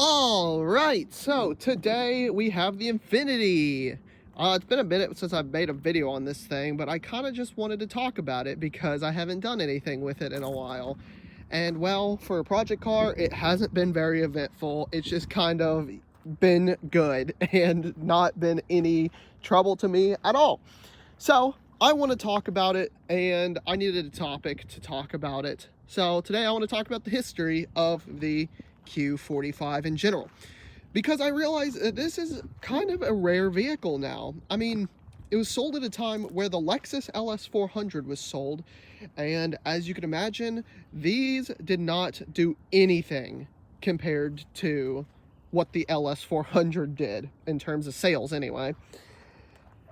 All right, so today we have the Infiniti. It's been a minute since I've made a video on this thing, but I kind of just wanted to talk about it because I haven't done anything with it in a while. And well, for a project car, it hasn't been very eventful. It's just kind of been good and not been any trouble to me at all. So I want to talk about it, and I needed a topic to talk about it. So today I want to talk about the history of the Q45 in general, because I realize that this is kind of a rare vehicle now. I mean, it was sold at a time where the Lexus LS400 was sold, and as you can imagine, these did not do anything compared to what the LS400 did in terms of sales anyway.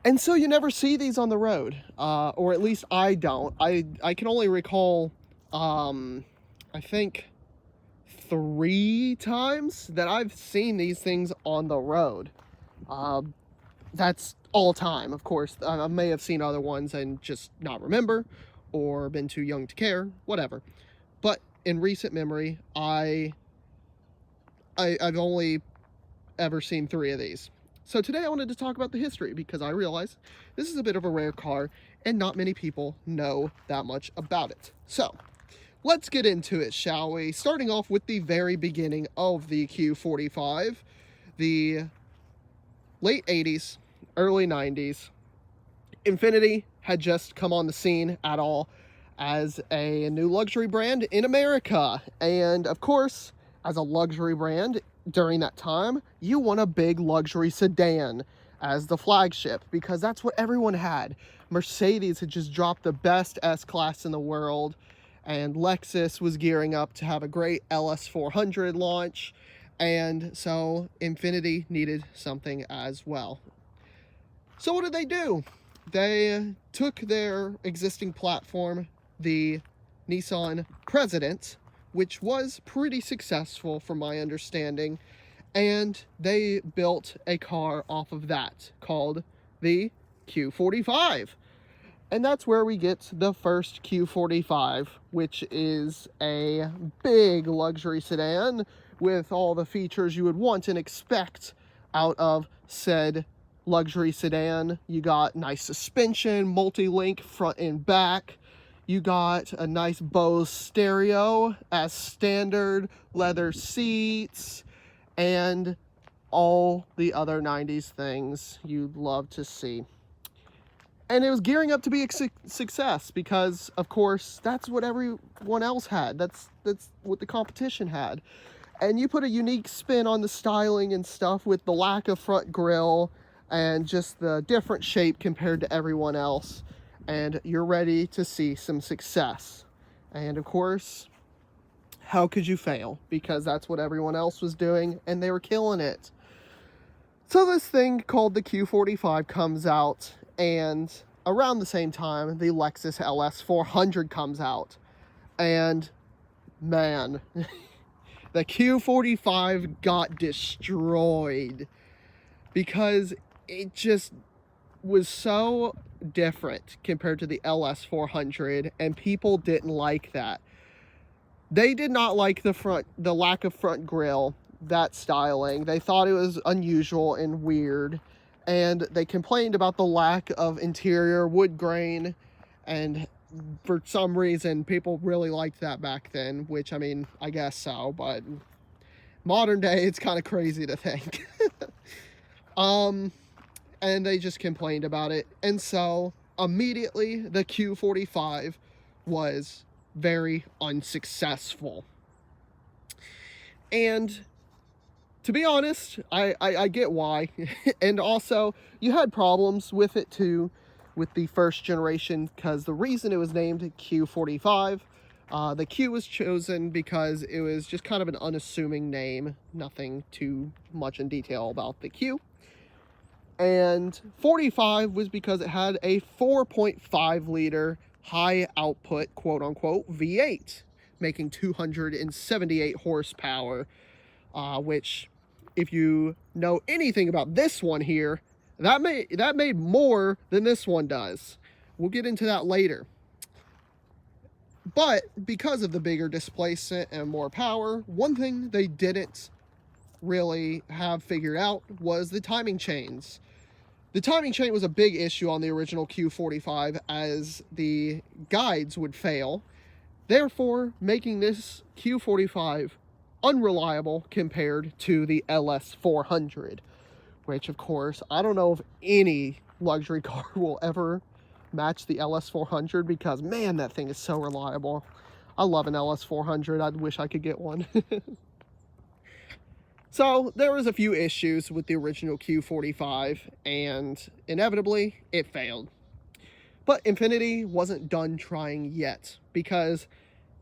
And so you never see these on the road, or at least I don't. I can only recall, I think 3 times that I've seen these things on the road. That's all time, of course. I may have seen other ones and just not remember, or been too young to care, whatever. But in recent memory, I've only ever seen 3 of these. So today I wanted to talk about the history because I realize this is a bit of a rare car and not many people know that much about it. So let's get into it, shall we? Starting off with the very beginning of the Q45, the late 80s, early 90s. Infiniti had just come on the scene at all as a new luxury brand in America. And of course, as a luxury brand during that time, you want a big luxury sedan as the flagship because that's what everyone had. Mercedes had just dropped the best S-Class in the world, and Lexus was gearing up to have a great LS400 launch, and so Infiniti needed something as well. So what did they do? They took their existing platform, the Nissan President, which was pretty successful from my understanding, and they built a car off of that called the Q45. And that's where we get the first Q45, which is a big luxury sedan with all the features you would want and expect out of said luxury sedan. You got nice suspension, multi-link front and back. You got a nice Bose stereo as standard, leather seats, and all the other 90s things you'd love to see. And it was gearing up to be a success because, of course, that's what everyone else had. That's what the competition had. And you put a unique spin on the styling and stuff with the lack of front grille and just the different shape compared to everyone else, and you're ready to see some success. And of course, how could you fail? Because that's what everyone else was doing, and they were killing it. So this thing called the Q45 comes out, and around the same time, the Lexus LS400 comes out. And man, the Q45 got destroyed because it just was so different compared to the LS400, and people didn't like that. They did not like the lack of front grille, that styling. They thought it was unusual and weird, and they complained about the lack of interior wood grain, and for some reason people really liked that back then, which, I mean, I guess so, but modern day it's kind of crazy to think. And they just complained about it, and so immediately the Q45 was very unsuccessful. And to be honest, I get why. And also, you had problems with it too, with the first generation, because the reason it was named Q45, the Q was chosen because it was just kind of an unassuming name, nothing too much in detail about the Q. And 45 was because it had a 4.5 liter high output, quote unquote, V8, making 278 horsepower, which, if you know anything about this one here, that made more than this one does. We'll get into that later. But because of the bigger displacement and more power, one thing they didn't really have figured out was the timing chains. The timing chain was a big issue on the original Q45 as the guides would fail, therefore making this Q45 unreliable compared to the LS400, which of course, I don't know if any luxury car will ever match the LS400 because man, that thing is so reliable. I love an LS400. I wish I could get one. So there was a few issues with the original Q45 and inevitably it failed. But Infiniti wasn't done trying yet because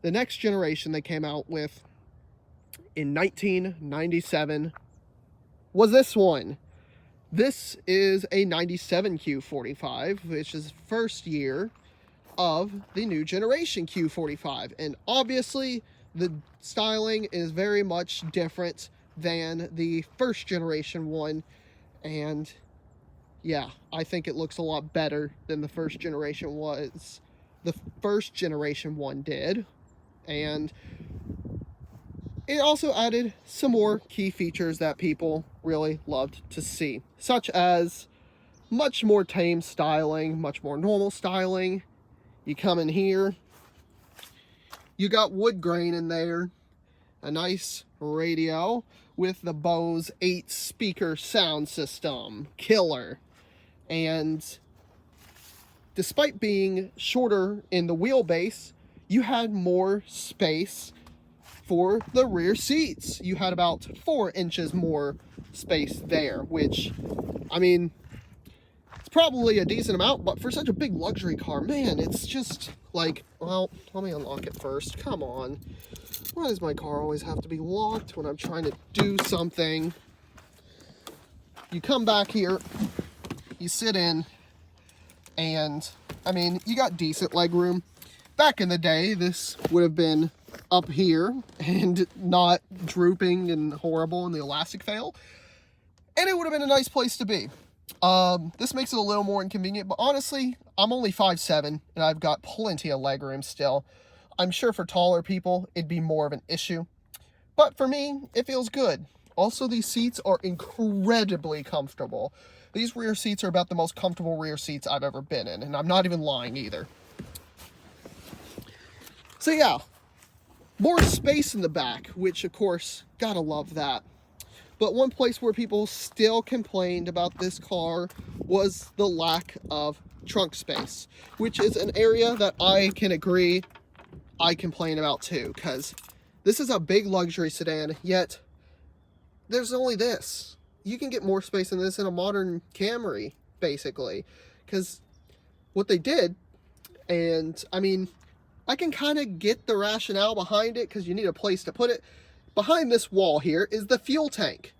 the next generation they came out with in 1997 was this one. This is a 97 Q45, which is first year of the new generation Q45. And obviously the styling is very much different than the first generation one, and yeah, I think it looks a lot better than the first generation one did. And it also added some more key features that people really loved to see, such as much more tame styling, much more normal styling. You come in here, you got wood grain in there, a nice radio with the Bose 8-speaker sound system, killer. And despite being shorter in the wheelbase, you had more space for the rear seats. You had about 4 inches more space there, which, I mean, it's probably a decent amount, but for such a big luxury car, man, it's just like, well, let me unlock it first. Come on. Why does my car always have to be locked when I'm trying to do something? You come back here, you sit in, and, I mean, you got decent legroom. Back in the day, this would have been up here and not drooping and horrible in the elastic fail. And it would have been a nice place to be. This makes it a little more inconvenient, but honestly, I'm only 5'7", and I've got plenty of legroom still. I'm sure for taller people, it'd be more of an issue. But for me, it feels good. Also, these seats are incredibly comfortable. These rear seats are about the most comfortable rear seats I've ever been in, and I'm not even lying either. So yeah, more space in the back, which of course, gotta love that. But one place where people still complained about this car was the lack of trunk space, which is an area that I can agree I complain about too, because this is a big luxury sedan, yet there's only this. You can get more space than this in a modern Camry, basically, because what they did, and I mean, I can kind of get the rationale behind it because you need a place to put it. Behind this wall here is the fuel tank.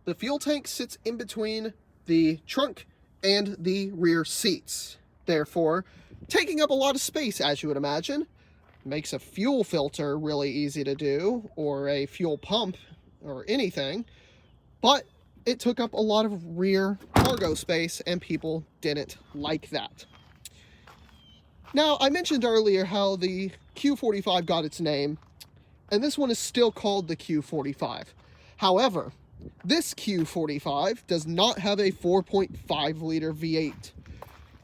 The fuel tank sits in between the trunk and the rear seats, therefore taking up a lot of space, as you would imagine. Makes a fuel filter really easy to do, or a fuel pump, or anything, but it took up a lot of rear cargo space, and people didn't like that. Now, I mentioned earlier how the Q45 got its name, and this one is still called the Q45. However, this Q45 does not have a 4.5 liter V8.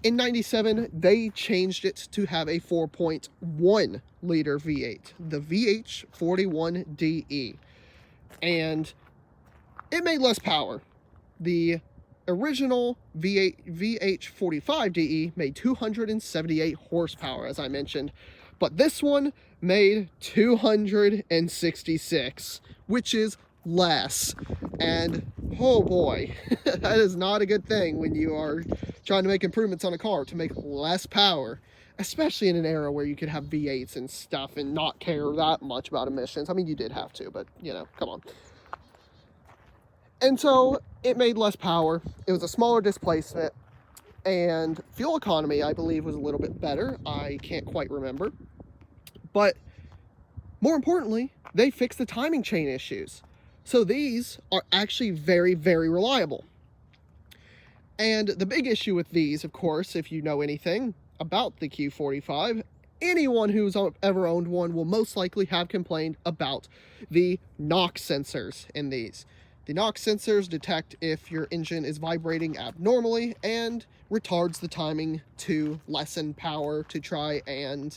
In 97, they changed it to have a 4.1 liter V8, the VH41DE, and it made less power. The original VH45DE made 278 horsepower, as I mentioned, but this one made 266, which is less. And oh boy, that is not a good thing when you are trying to make improvements on a car to make less power, especially in an era where you could have V8s and stuff and not care that much about emissions. I mean, you did have to, but you know, come on. And so it made less power. It was a smaller displacement, and fuel economy, I believe, was a little bit better. I can't quite remember. But more importantly, they fixed the timing chain issues. So these are actually very, very reliable. And the big issue with these, of course, if you know anything about the Q45, anyone who's ever owned one will most likely have complained about the knock sensors in these. The knock sensors detect if your engine is vibrating abnormally and retards the timing to lessen power to try and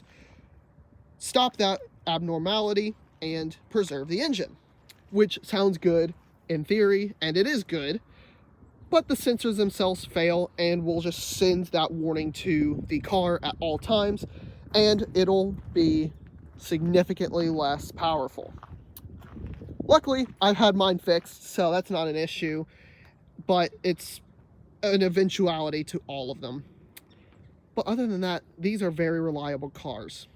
stop that abnormality and preserve the engine, which sounds good in theory, and it is good, but the sensors themselves fail and will just send that warning to the car at all times, and it'll be significantly less powerful. Luckily, I've had mine fixed, so that's not an issue, but it's an eventuality to all of them. But other than that, these are very reliable cars.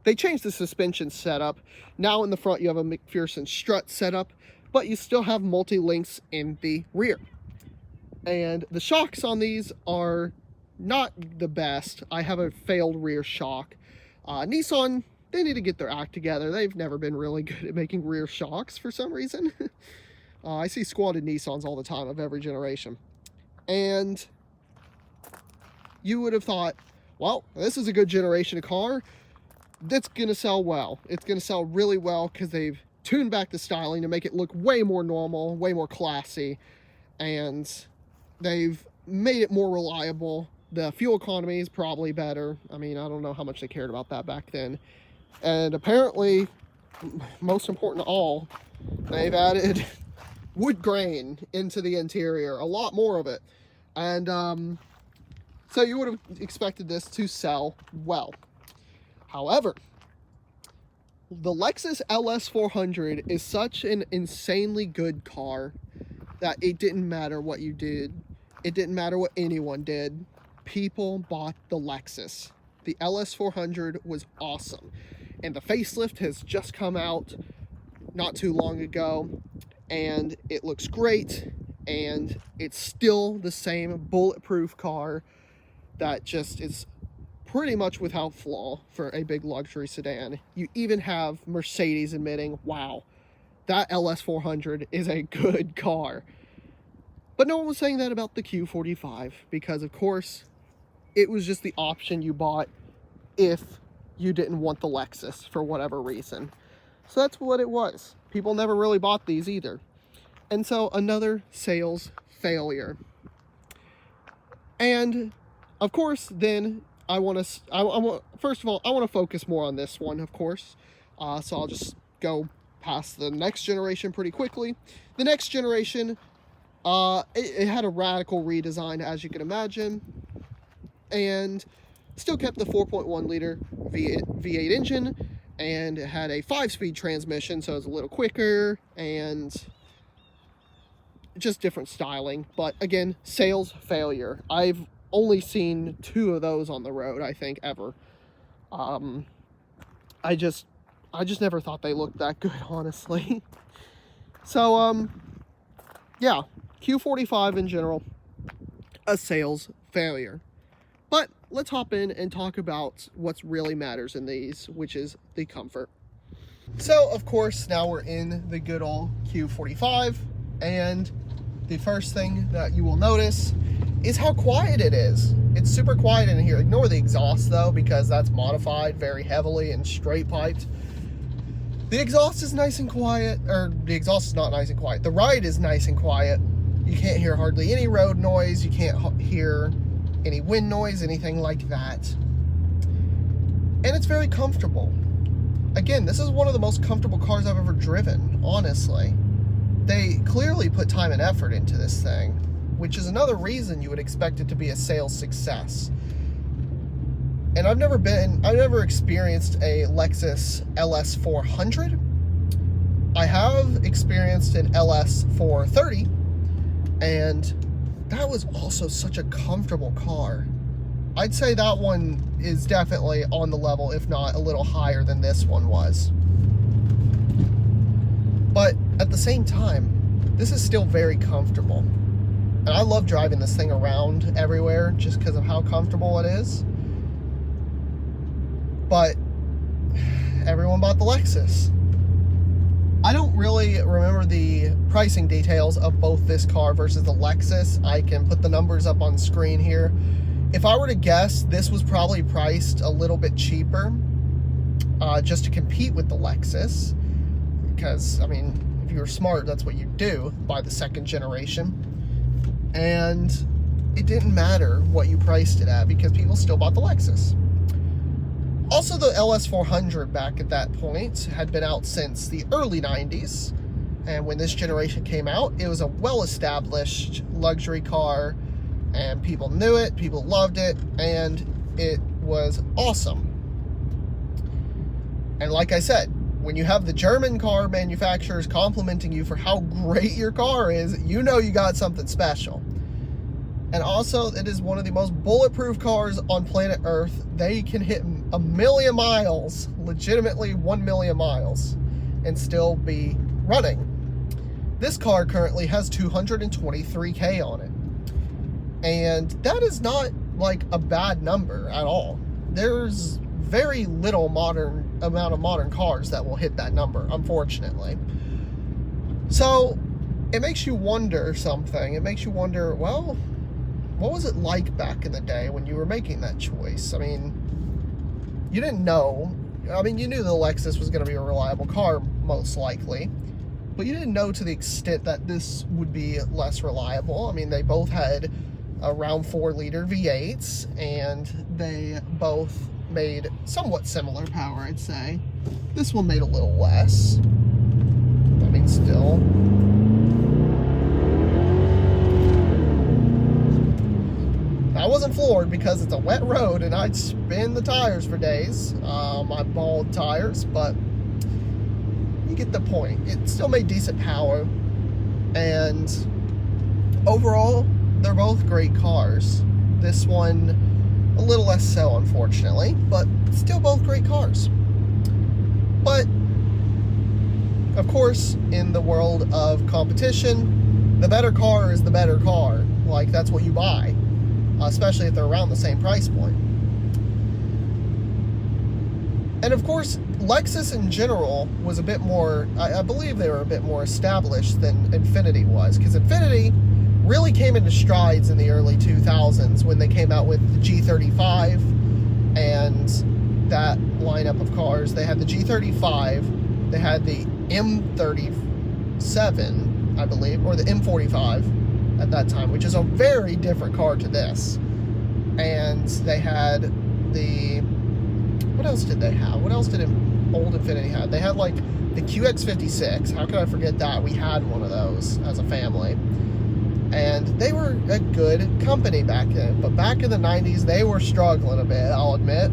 They changed the suspension setup. Now in the front you have a McPherson strut setup, but you still have multi-links in the rear. And the shocks on these are not the best. I have a failed rear shock. Nissan, they need to get their act together. They've never been really good at making rear shocks for some reason. I see squatted Nissans all the time of every generation. And you would have thought, well, this is a good generation of car. That's going to sell well. It's going to sell really well because they've tuned back the styling to make it look way more normal, way more classy. And they've made it more reliable. The fuel economy is probably better. I mean, I don't know how much they cared about that back then. And apparently, most important of all, they've added wood grain into the interior, a lot more of it. And so you would have expected this to sell well. However, the Lexus LS400 is such an insanely good car that it didn't matter what you did. It didn't matter what anyone did. People bought the Lexus. The LS400 was awesome. And the facelift has just come out not too long ago. And it looks great. And it's still the same bulletproof car that just is pretty much without flaw for a big luxury sedan. You even have Mercedes admitting, wow, that LS400 is a good car. But no one was saying that about the Q45 because, of course, it was just the option you bought if you didn't want the Lexus for whatever reason. So that's what it was. People never really bought these either. And so another sales failure. And of course, then first of all, I want to focus more on this one, of course. So I'll just go past the next generation pretty quickly. The next generation, it had a radical redesign, as you can imagine, and still kept the 4.1 liter V8 engine, and it had a 5-speed transmission, so it was a little quicker and just different styling. But again, sales failure. I've only seen 2 of those on the road, I think, ever. I just never thought they looked that good, honestly. So yeah, Q45 in general, a sales failure. But let's hop in and talk about what really matters in these, which is the comfort. So, of course, now we're in the good old Q45, and the first thing that you will notice is how quiet it is. It's super quiet in here. Ignore the exhaust, though, because that's modified very heavily and straight piped. The exhaust is nice and quiet, or the exhaust is not nice and quiet. The ride is nice and quiet. You can't hear hardly any road noise. You can't hear any wind noise, anything like that. And it's very comfortable. Again, this is one of the most comfortable cars I've ever driven, honestly. They clearly put time and effort into this thing, which is another reason you would expect it to be a sales success. And I've never experienced a Lexus LS400. I have experienced an LS430, and that was also such a comfortable car. I'd say that one is definitely on the level, if not a little higher than this one was. But at the same time, this is still very comfortable. And I love driving this thing around everywhere just because of how comfortable it is. But everyone bought the Lexus. I don't really remember the pricing details of both this car versus the Lexus. I can put the numbers up on screen here. If I were to guess, this was probably priced a little bit cheaper just to compete with the Lexus. Because, I mean, if you were smart, that's what you do, buy the second generation. And it didn't matter what you priced it at because people still bought the Lexus. Also, the LS400 back at that point had been out since the early 90s. And when this generation came out, it was a well-established luxury car, and people knew it, people loved it, and it was awesome. And like I said, when you have the German car manufacturers complimenting you for how great your car is, you know you got something special. And also, it is one of the most bulletproof cars on planet Earth. They can hit 1,000,000 miles, legitimately 1,000,000 miles, and still be running. This car currently has 223K on it. And that is not like a bad number at all. There's very little amount of modern cars that will hit that number, unfortunately. So it makes you wonder something. It makes you wonder, well, what was it like back in the day when you were making that choice? I mean, you didn't know. I mean, you knew the Lexus was going to be a reliable car, most likely. But you didn't know to the extent that this would be less reliable. I mean, they both had around 4-liter V8s, and they both made somewhat similar power, I'd say. This one made a little less. I mean, still. I wasn't floored because it's a wet road and I'd spin the tires for days. My bald tires, but you get the point. It still made decent power, and overall, they're both great cars. This one a little less so, unfortunately, but still both great cars. But of course, in the world of competition, the better car is the better car. Like, that's what you buy, especially if they're around the same price point. And of course, Lexus in general was a bit more, I believe they were a bit more established than Infiniti was, because Infiniti really came into strides in the early 2000s when they came out with the G35 and that lineup of cars. They had the G35, they had the M37, I believe, or the M45 at that time, which is a very different car to this. And they had the, what else did they have? What else did old Infiniti have? They had like the QX56. How could I forget that? We had one of those as a family. And they were a good company back then. But back in the 90s, they were struggling a bit, I'll admit.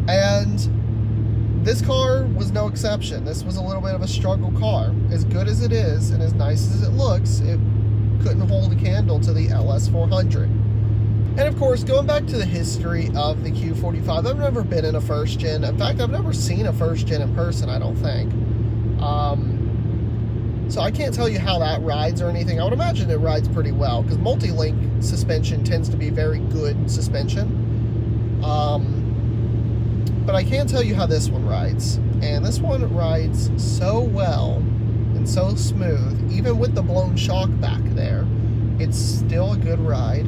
And this car was no exception. This was a little bit of a struggle car. As good as it is, and as nice as it looks, it couldn't hold a candle to the LS400. And of course, going back to the history of the Q45, I've never been in a first gen. In fact, I've never seen a first gen in person, I don't think. So I can't tell you how that rides or anything. I would imagine it rides pretty well, because multi-link suspension tends to be very good suspension. But I can't tell you how this one rides. And this one rides so well and so smooth. Even with the blown shock back there, it's still a good ride.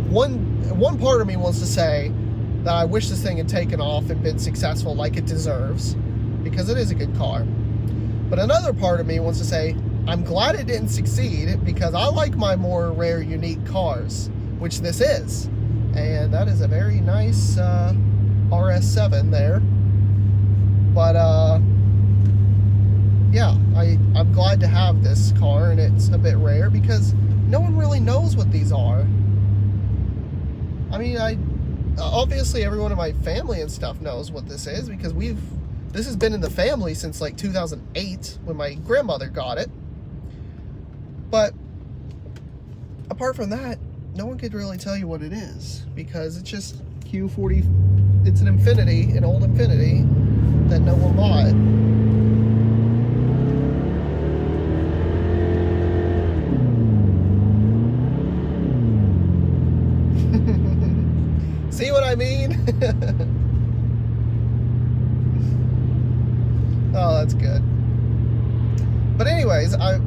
One part of me wants to say that I wish this thing had taken off and been successful like it deserves, because it is a good car. But another part of me wants to say, I'm glad it didn't succeed, because I like my more rare, unique cars, which this is. And that is a very nice RS7 there. But, yeah, I'm glad to have this car, and it's a bit rare, because no one really knows what these are. I mean, obviously everyone in my family and stuff knows what this is, because this has been in the family since like 2008 when my grandmother got it. But apart from that, no one could really tell you what it is, because it's just Q40. It's an Infiniti, an old Infiniti that no one bought. See what I mean? Oh, that's good. But anyways, I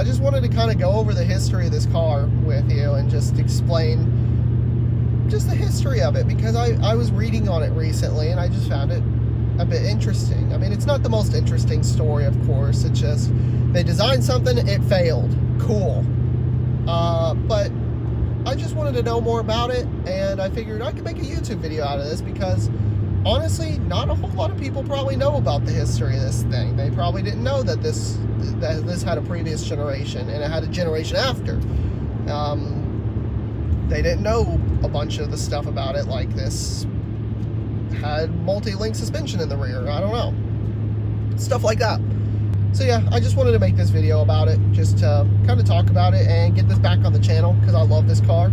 just wanted to kind of go over the history of this car with you and just explain just the history of it, because I was reading on it recently and I just found it a bit interesting. I mean, it's not the most interesting story, of course. It's just they designed something, it failed. Cool. But I just wanted to know more about it, and I figured I could make a YouTube video out of this because honestly, not a whole lot of people probably know about the history of this thing. They probably didn't know that this had a previous generation and it had a generation after. They didn't know a bunch of the stuff about it, like this had multi-link suspension in the rear. I don't know. Stuff like that. So yeah, I just wanted to make this video about it, just to kind of talk about it and get this back on the channel because I love this car.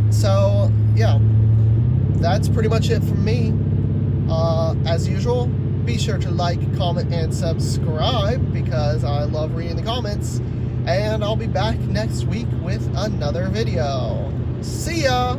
So yeah, that's pretty much it from me. As usual, be sure to like, comment, and subscribe because I love reading the comments. And I'll be back next week with another video. See ya!